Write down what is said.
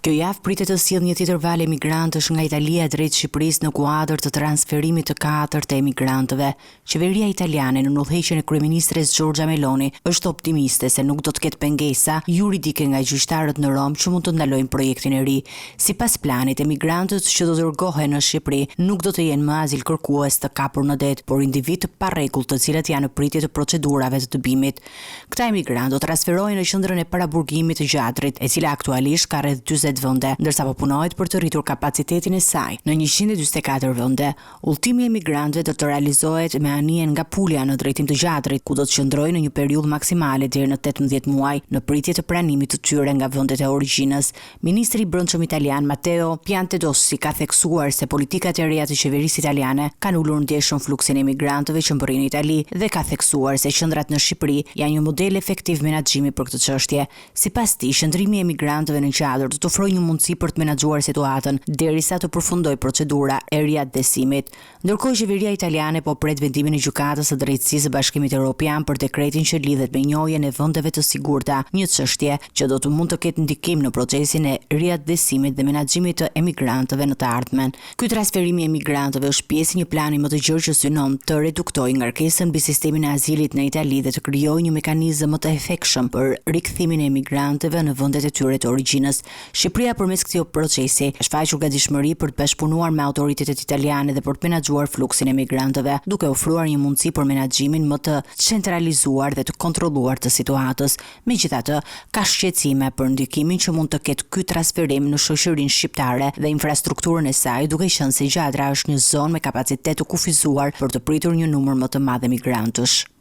Kjo javë pritet të sjellë një tjetër valë emigrantësh nga Italia drejt Shqipërisë në kuadër të transferimit të 4 të emigrantëve. Qeveria italiane në udhëheqjen e kryeministres Giorgia Meloni është optimiste se nuk do të ketë pengesa juridike nga gjyqtarët në Rom që mund të ndalojnë projektin e ri. Sipas planit, emigrantët që do të dërgohen në Shqipëri nuk do të jenë më azil kërkues të kapur në det, por individ të parregull të cilët janë në pritje të procedurave të dëbimit. Këta emigrant do transferohen në qendrën e paraburgimit të Gjatrit, e cila aktualisht ka rreth 40 vende, ndërsa po punohet për të rritur kapacitetin e saj në 144 vende. Udhtimi i emigrantëve do të realizohet me anije nga Pulja në drejtim të Gjatrit, ku do të qëndrojnë në një periudhë maksimale deri në 18 muaj në pritje të pranimit të tyre nga vendet e origjinës. Ministri i Brendshëm italian Matteo Piantedosi ka theksuar se politikat e reja të qeverisë italiane kanë ulur ndjeshëm fluksin e emigrantëve që mbërrin në Itali dhe ka theksuar se qendrat në Shqipëri janë një model efektiv menaxhimi për këtë çështje. Sipas tij, qëndrimi i emigrantëve në Gjatër do të ofrojë një mundësi për të menaxhuar situatën derisa të përfundojë procedura e riadesimit. Ndërkohë, qeveria italiane po pret vendimin e Gjykatës së Drejtësisë së Bashkimit Evropian për dekretin që lidhet me njohjen e vendeve të sigurta, një çështje që do të mund të ketë ndikim në procesin e riadesimit dhe menaxhimit të emigrantëve në të ardhmen. Ky transferim i emigrantëve është pjesë e një plani më të gjerë që synon të reduktojë ngarkesën mbi sistemin e azilit në Itali dhe të krijojë një mekanizëm më të efektshëm për rikthimin e emigrantëve në vendet e tyre të origjinës. Shqipëria përmes këtij procesi ka shfaqur gatishmëri për të bashkëpunuar me autoritetet italiane dhe për të menaxhuar fluksin e emigrantëve, duke ofruar një mundësi për menaxhimin më të centralizuar dhe të kontrolluar të situatës. Megjithatë, ka shqetësime për ndikimin që mund të ketë ky transferim në shoqërinë shqiptare dhe infrastrukturën e saj, duke qenë se Gjatra është një zonë me kapacitet të kufizuar për të pritur një numër më të madh emigrantësh.